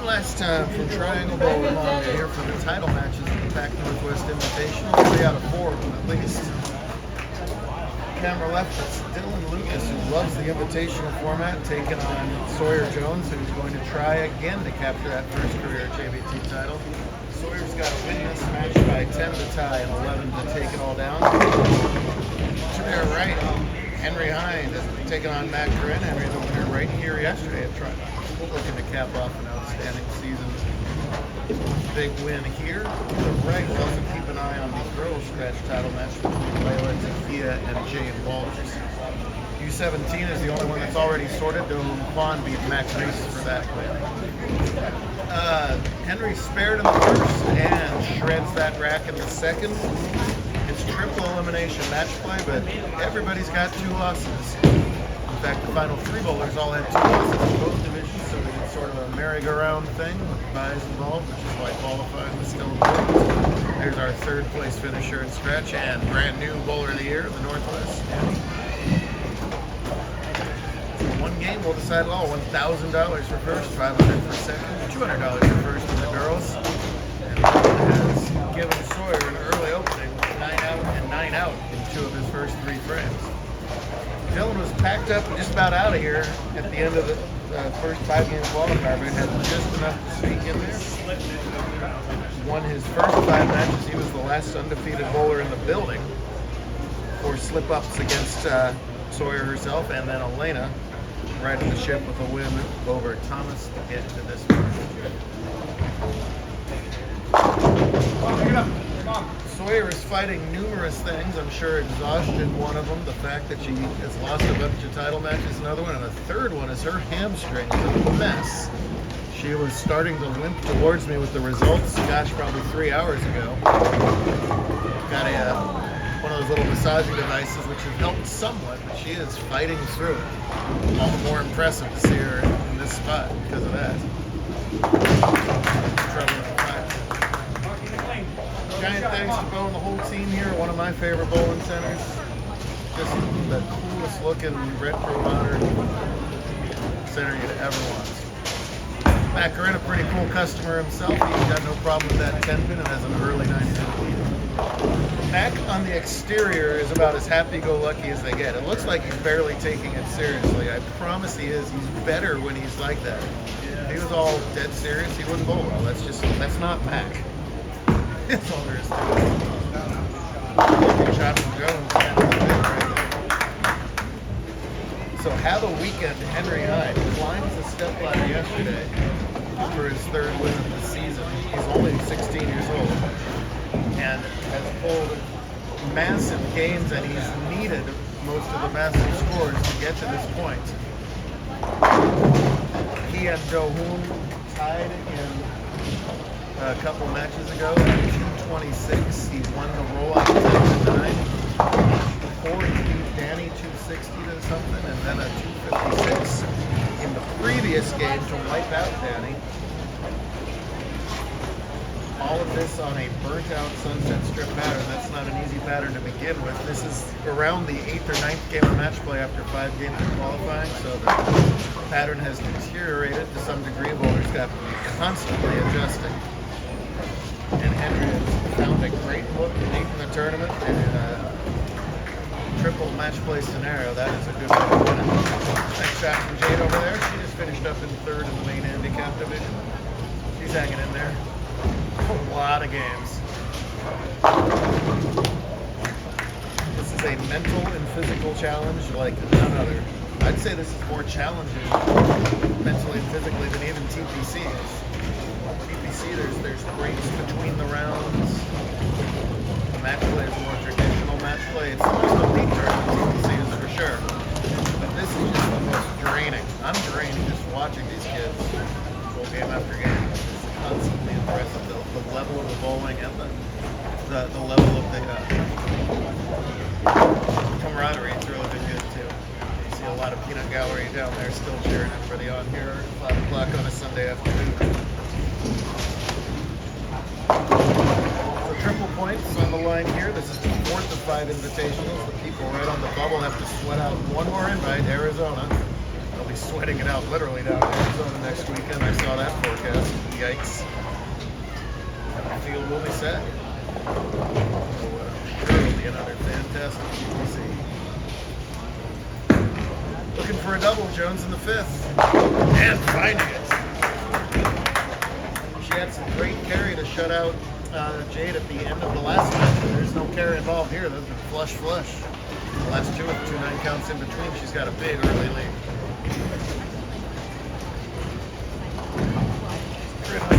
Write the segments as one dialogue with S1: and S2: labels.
S1: One last time from Triangle Bowling Hall here for the title matches of the Pac Northwest Invitational. 3 out of 4 of them at least. Camera left, that's Dylan Lucas, who loves the invitational format, taking on Sawyer Jones, who's going to try again to capture that first career JBT title. Sawyer's got to win this match by 10 to tie and 11 to take it all down. To their right, Henry Hind is taking on Matt Corinne. Henry, the winner right here yesterday at Triangle, looking to cap off an outstanding season. Big win here. To the right, we'll also keep an eye on the girls' scratch title match between Laelah, Takia, and Jade Walters. U17 is the only one that's already sorted. Dylan Quan beat Max Reese for that win. Henry spared in the first and shreds that rack in the second. It's triple elimination match play, but everybody's got 2 losses. In fact, the final 3 bowlers all had 2 losses in both divisions, so we did sort of a merry-go-round thing with buys involved, which is why qualifying was still important. There's our 3rd place finisher in scratch and brand new bowler of the year in the Northwest. One game will decide it all. $1,000 for first, $500 for second, $200 for first for the girls. And has given Sawyer an early opening with 9 out and 9 out in 2 of his first 3 frames. Dylan was packed up and just about out of here at the end of the first 5-game qualifier, but had just enough to sneak in there. Won his first 5 matches. He was the last undefeated bowler in the building for slip-ups against Sawyer herself, and then Laelah riding the ship with a win over Thomas to get to this one. Sawyer is fighting numerous things. I'm sure exhaustion one of them. The fact that she has lost a bunch of title matches, another one, and a third one is her hamstring. It's a mess. She was starting to limp towards me with the results, gosh, probably 3 hours ago. Got one of those little massaging devices, which has helped somewhat, but she is fighting through it. All the more impressive to see her in this spot because of that. Trouble with the fire. Giant thanks to Bo and the whole team here. One of my favorite bowling centers. Just the coolest looking retro modern center you'd ever want. Matt Corinne, a pretty cool customer himself. He's got no problem with that 10-pin and has an early 9-pin lead. Mac on the exterior is about as happy-go-lucky as they get. It looks like he's barely taking it seriously. I promise he is. He's better when he's like that. If he was all dead serious, he wouldn't bowl well. That's not Mac. That's all there is to it. Shot from Jones. So have a weekend, Henry Hind. Climbs the step ladder yesterday for his 3rd win of the season. He's only 16 years old and has pulled massive gains, and he's needed most of the massive scores to get to this point. He and Do-hoon tied in a couple matches ago at 226. He won the roll-up 10-9. Before he beat Danny 260 to something, and then a 256 in the previous game to wipe out Danny. All of this on a burnt-out Sunset Strip pattern. That's not an easy pattern to begin with. This is around the 8th or 9th game of match play after 5 games of qualifying, so the pattern has deteriorated to some degree. Bowlers got constantly adjusting. And Henry has found a great look late in the tournament, and in a triple match play scenario, that is a good way to win it. Nice shot from Jade over there. She just finished up in 3rd in the main handicap division. She's hanging in there. A lot of games. This is a mental and physical challenge like none other. I'd say this is more challenging mentally and physically than even TPC is. TPC, there's breaks between the rounds. The match play is more traditional match play. It's almost a league tournament, TPC is for sure. But this is just the most draining. I'm drained just watching these kids go game after game. It's constantly impressive. The level of the bowling and the level of the camaraderie. It's really been good too. You see a lot of peanut gallery down there still cheering everybody on here at 5 o'clock on a Sunday afternoon. So triple points on the line here. This is the 4th of 5 invitationals. The people right on the bubble have to sweat out one more invite, Arizona. They'll be sweating it out literally down in Arizona next weekend. I saw that forecast. Yikes. The field will be set. So, there will be another fantastic GBC. Looking for a double, Jones in the 5th. And finding it. She had some great carry to shut out Jade at the end of the last match. There's no carry involved here. There's been flush. The last two with 2 9 counts in between. She's got a big early lead.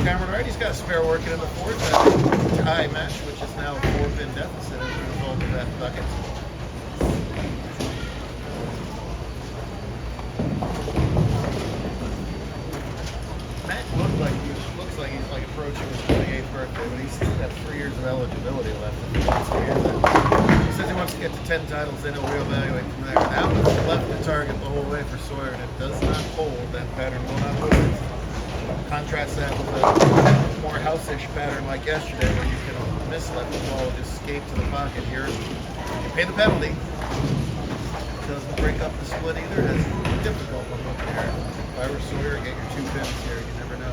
S1: Cameron Wright, he's got a spare working in the 4th. Tie match, which is now a 4-pin deficit as a result of that bucket. Matt looks like he's approaching his 28th birthday, but he's still got 3 years of eligibility left. He says he wants to get to 10 titles, then he'll reevaluate from there. That was left the target the whole way for Sawyer, and it does not hold. That pattern will not hold. Contrast that with a more house-ish pattern like yesterday, where you can misleft the ball, just escape to the pocket here. You pay the penalty. It doesn't break up the split either. That's a difficult one up there. If I were Sawyer, get your 2 pins here. You never know.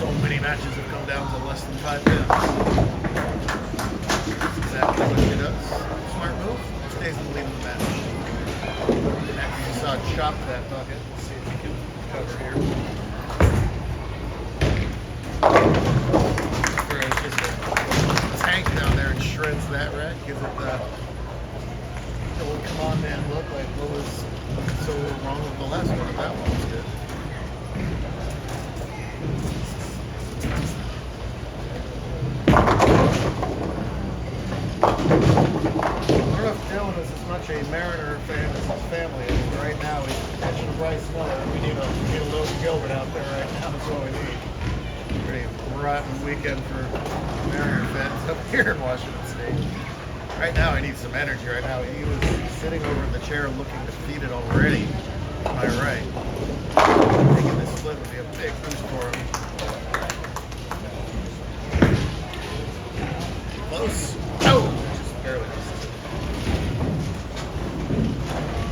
S1: So many matches have come down to less than 5 pins. That's exactly what she does. Smart move. Stays in the lead of the match. And after you saw chop that bucket, let's see if we can cover here. Whereas just a tank down there and shreds that rat, gives it the old come on man look, like what was so wrong with the last one. That one was good. I don't know if Dylan is as much a Mariner fan as his family is. Right now he's catching Bryce Miller. We need a load of Gilbert out there right now. That's what we need. Pretty rotten weekend for Mariner fans up here in Washington State. Right now, he needs some energy. Right now, he was sitting over in the chair looking defeated already. Am I right? Taking this split would be a big boost for him. Close. Oh! Just barely missed.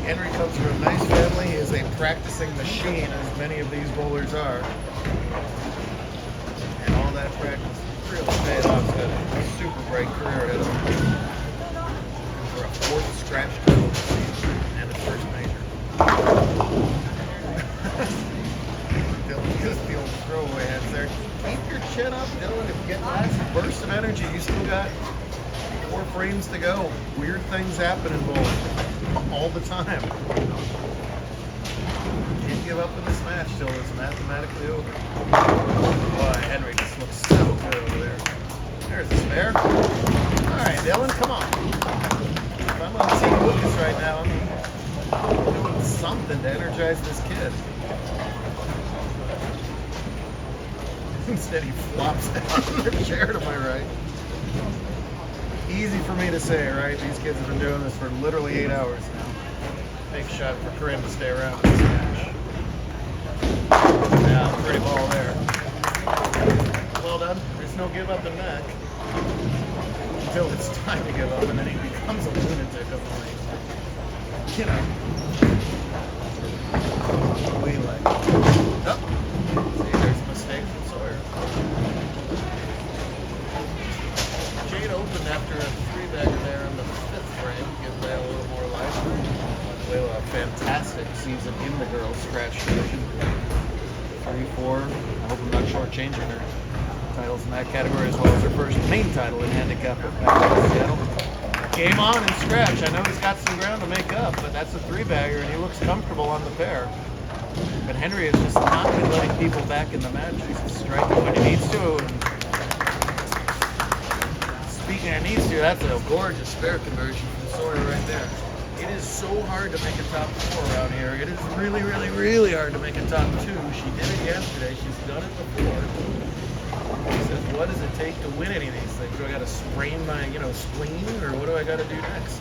S1: Henry comes from a nice family. He is a practicing machine, as many of these bowlers are. That practice really paid off. He's got a super bright career ahead of him. For a 4th scratch title this season and his first major. Dylan, just the old throwaway heads there. Keep your chin up, Dylan. If you get last burst of energy, you still got 4 frames to go. Weird things happen in bowling all the time. Can't give up in this match till it's mathematically over. Boy, Henry just looks so good over there. There's the spare. Alright, Dylan, come on. If I'm on Team Lucas right now, I'm doing something to energize this kid. Instead, he flops down in the chair to my right. Easy for me to say, right? These kids have been doing this for literally 8 hours now. Big shot for Corinne to stay around in this match. Yeah, pretty ball there. Well done. There's no give up in that. Until it's time to give up, and then he becomes a lunatic of late. You know. Laelah. Oh. See, there's a mistake from Sawyer. Jade opened after a 3-bagger there in the 5th frame. Give that a little more life. Laelah, a fantastic season in the girls' scratch division. 3-4. I hope I'm not shortchanging her titles in that category, as well as her first main title in handicap at Seattle. Game on in scratch. I know he's got some ground to make up, but that's a 3-bagger, and he looks comfortable on the pair. But Henry has just not been letting people back in the match. He's striking when he needs to. And speaking of needs to, that's a gorgeous spare conversion from Sawyer right there. It is so hard to make a top 4 around here. It is really, really, really hard to make a top 2. She did it yesterday. She's done it before. He says, what does it take to win any of these things? Do I got to sprain my, spleen, or what do I got to do next?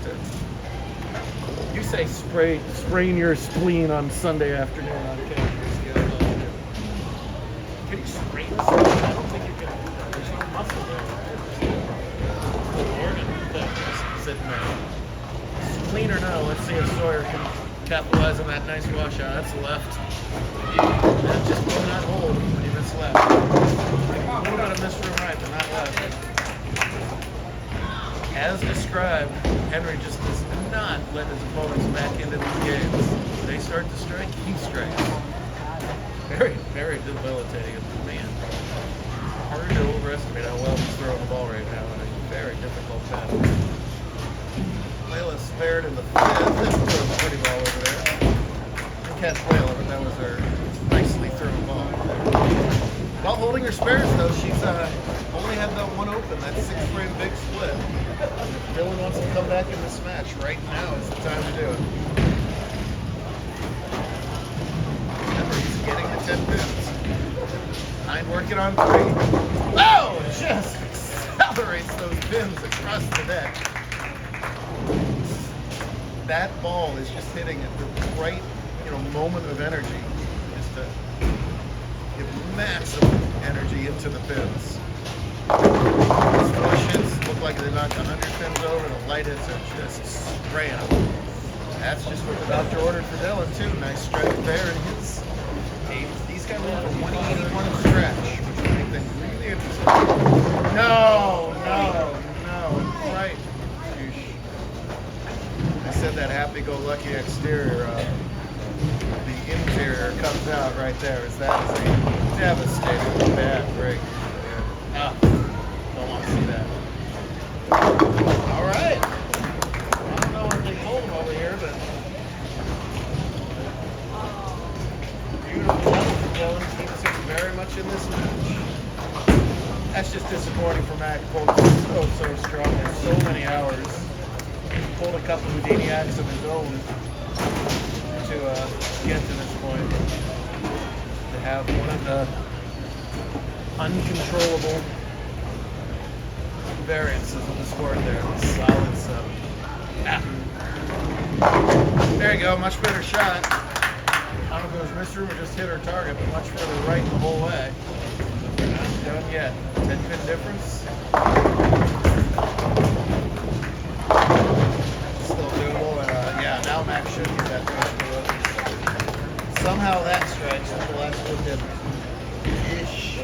S1: You say sprain your spleen on Sunday afternoon on campus. Can you sprain a spleen? I don't think you can. There's no muscle there. Organ sitting there. Clean or no, let's see if Sawyer can capitalize on that nice washout. That's the left. just will not hold when you miss left. A little bit of missed from right, but not left. As described, Henry just does not let his opponents back into these games. When they start to strike, he strikes. Very, very debilitating. Man, hard to overestimate how well he's throwing the ball right now in a very difficult path. Laelah spared in the fifth. This was a pretty ball over there. Didn't catch Laelah, but that was her nicely thrown ball. While holding her spares, though, she's only had that one open, that 6-frame big split. If Dylan wants to come back in this match, right now is the time to do it. Remember, he's getting the 10 pins. Nine working on 3. Oh! Just accelerates those pins across the deck. That ball is just hitting at the right, moment of energy. Just to give maximum energy into the pins. These 4 hits look like they knocked 100 pins over. The light hits are just spraying them. That's just what the doctor ordered for Dylan, too. Nice strike there in his 8th. He's got room for 181 stretch, which will make things really interesting. No. Right. I said that happy-go-lucky exterior. The interior comes out right there. That is a devastating bad break. Don't want to see that. All right. I don't know what they told him over here, but beautiful level for Dylan. Keeps him very much in this match. That's just disappointing for Mac. Pulled so strong. There's so many hours. Pulled a couple Houdiniacs of his own to get to this point. To have one of the uncontrollable variances of the sport there. Solid 7. There you go, much better shot. I don't know if it was misthrough or just hit her target, but much further right the whole way. We're not done yet. 10 pin difference. Still doable, and yeah, now Max should get that first. Somehow that strikes at the last one didn't. Ish.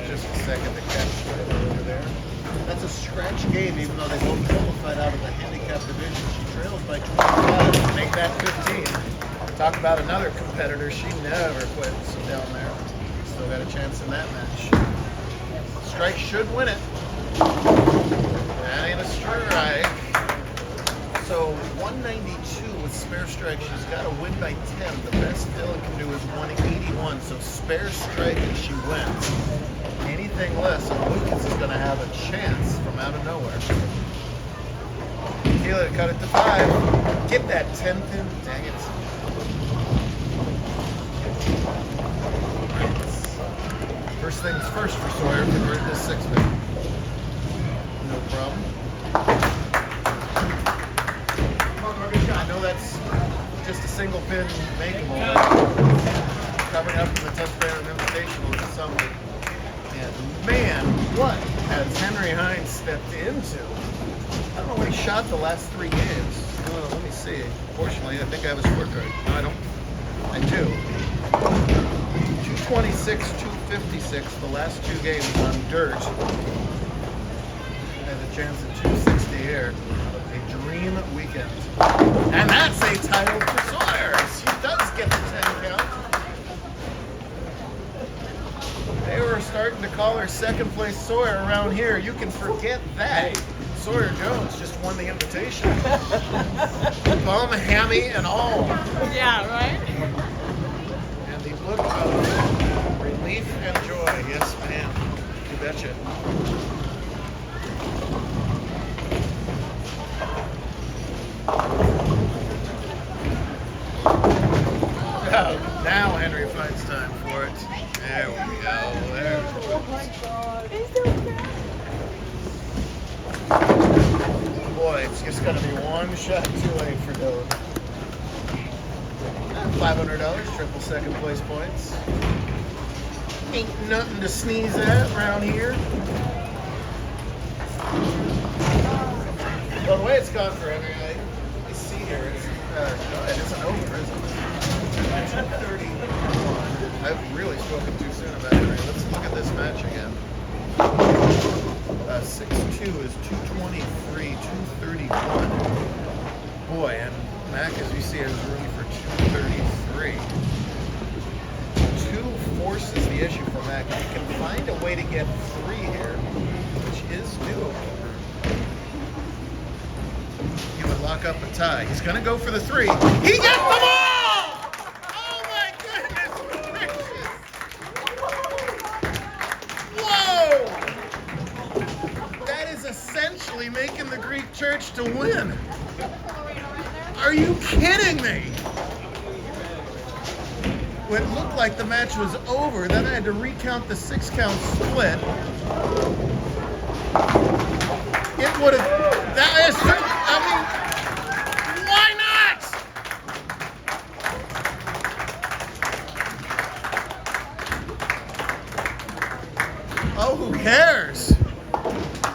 S1: Just a second to catch right over there. That's a scratch game, even though they both qualified out of the handicap division. She trails by 25 to make that 15. Talk about another competitor. She never quits down there. Still got a chance in that match. Strike should win it. That ain't a strike. So 192 with spare strike. She's got to win by 10. The best Dylan can do is 181. So spare strike and she wins. Anything less, and Lucas is going to have a chance from out of nowhere. Laelah cut it to 5. Get that 10 pin. Dang it. First things first for Sawyer, convert this 6 pin. No problem. I know that's just a single pin makeable, but coming up in the 10th Baron Invitational is something. And man, what has Henry Hines stepped into? I don't know what he shot the last 3 games. Let me see. Fortunately, I think I have a scorecard. No, I don't. I do. 226, 256 the last 2 games on dirt. Has a chance at 260 here. A dream weekend. And that's a title for Sawyer. She does get the 10 count. They were starting to call her 2nd place Sawyer around here. You can forget that. Hey. Sawyer Jones just won the invitation. Bum, hammy, and all.
S2: Yeah, right?
S1: And the look of relief and joy. Yes, ma'am. You betcha. Oh, now Henry finds time for it. There we go. There.
S2: Oh my God. It's so bad.
S1: Boy, it's just going to be one shot too late for Dylan. $500, triple 2nd place points. Ain't nothing to sneeze at around here. Well, the way it's gone for Henry, I see here, it isn't over, is it? 231. I've really spoken too soon about it. Let's look at this match again. 6'2 is 223, 231. Boy, and Mac, as you see, has room for 233. 2 force is the issue for Mac. If he can find a way to get 3 here, which is doable, he would lock up a tie. He's going to go for the 3. He gets the ball! Oh my goodness gracious! Whoa! That is essentially making the Greek church to win. Are you kidding me? It looked like the match was over. Then I had to recount the 6-count split. It would have. That is. I mean, why not? Oh, who cares?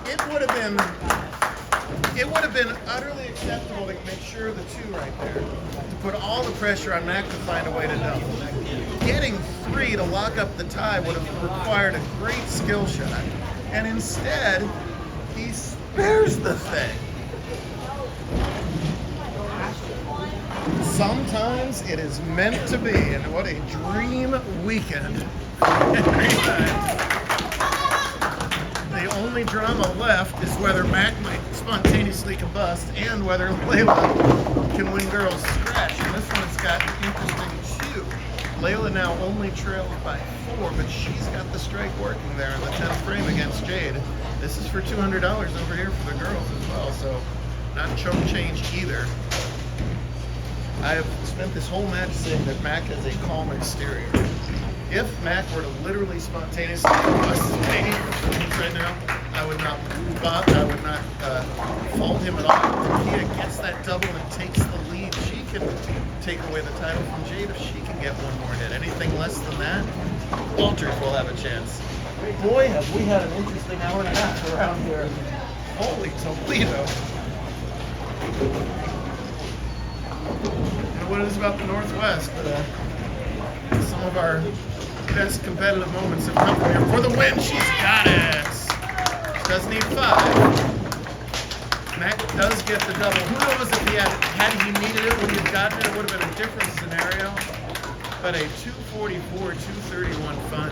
S1: It would have been utterly acceptable to make sure the 2 right there. To put all the pressure on Mac to find a way to double. Getting 3 to lock up the tie would have required a great skill shot. And instead, he spares the thing. Sometimes it is meant to be, and what a dream weekend. The only drama left is whether Mac might spontaneously combust and whether Laelah can win girls scratch. And this one's got an interesting too. Laelah now only trails by 4, but she's got the strike working there in the 10th frame against Jade. This is for $200 over here for the girls as well, so not choke change either. I have spent this whole match saying that Mac has a calm exterior. If Mac were to literally spontaneously combust me right now, I would not fault him at all. If he gets that double and takes the lead, she can take away the title from Jade if she can get one more hit. Anything less than that, Walters will have a chance. Boy, have we had an interesting hour and a half around here. Holy Toledo. You know what it is about the Northwest, but some of our best competitive moments have come from here. For the win, she's got it. Does need 5. Mac does get the double. Who knows if he had he needed it, would he have gotten it? It would have been a different scenario. But a 244, 231 fun.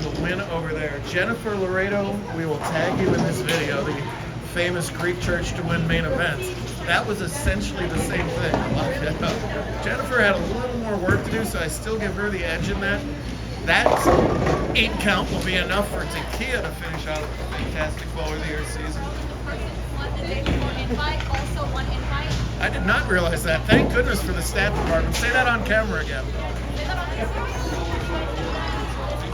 S1: The win over there. Jennifer Laredo, we will tag you in this video. The famous Greek church to win main event. That was essentially the same thing. Jennifer had a little more work to do, so I still give her the edge in that. That 8 count will be enough for Takia to finish out a fantastic Bowler of the Year season.
S2: Also one invite.
S1: I did not realize that. Thank goodness for the stat department. Say that on camera again.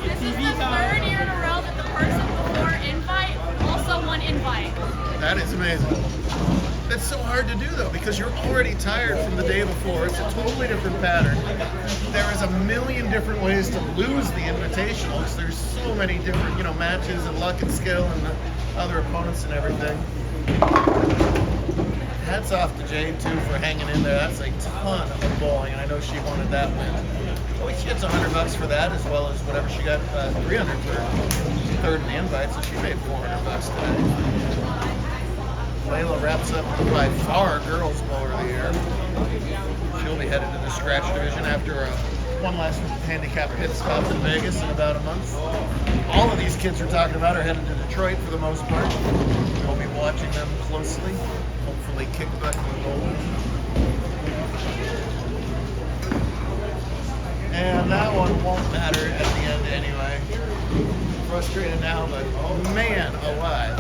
S2: This is the 3rd year in a row that the person before invite also won invite.
S1: That is amazing. That's so hard to do though, because you're already tired from the day before. It's a totally different pattern. There is a million different ways to lose the invitationals. There's so many different, matches and luck and skill and the other opponents and everything. Hats off to Jade too for hanging in there. That's a ton of bowling, and I know she wanted that win. Well, she gets $100 for that, as well as whatever she got, $300 for 3rd in the invite, so she made $400 today. Laelah wraps up by far girls Bowler of the Year. She'll be headed to the scratch division after one last handicap pit stop in Vegas in about a month. All of these kids we're talking about are headed to Detroit for the most part. We'll be watching them closely. Hopefully kick butt and gold. And that one won't matter at the end anyway. Frustrated now, but man alive.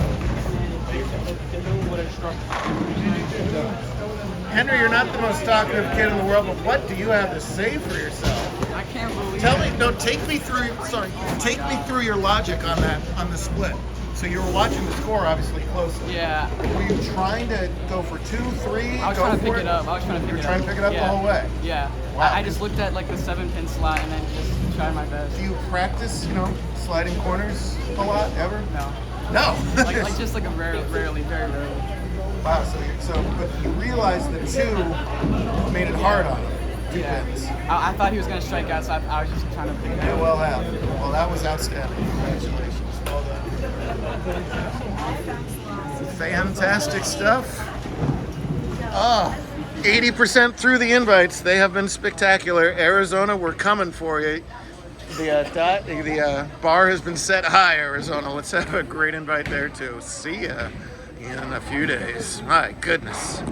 S1: Henry, you're not the most talkative kid in the world, but what do you have to say for yourself?
S3: I can't believe
S1: Take me through your logic on that, on the split. So you were watching the score obviously closely.
S3: Yeah.
S1: Were you trying to go for 2, 3?
S3: I was trying to pick it up.
S1: You were trying to pick it up the whole way?
S3: Yeah.
S1: Wow.
S3: I just looked at like the 7-pin slot and then just tried my best.
S1: Do you practice, sliding corners a lot, ever?
S3: No.
S1: No.
S3: like just like a rarely, very rarely.
S1: Wow, but you realize the 2 made it hard on him. 2 pins.
S3: I thought he was going to strike out, so I was just trying to pick it
S1: May
S3: up.
S1: well have. Well, that was outstanding. Congratulations. Well done. Fantastic stuff. 80% through the invites. They have been spectacular. Arizona, we're coming for you. The bar has been set high, Arizona. Let's have a great invite there, too. See ya in a few days. My goodness.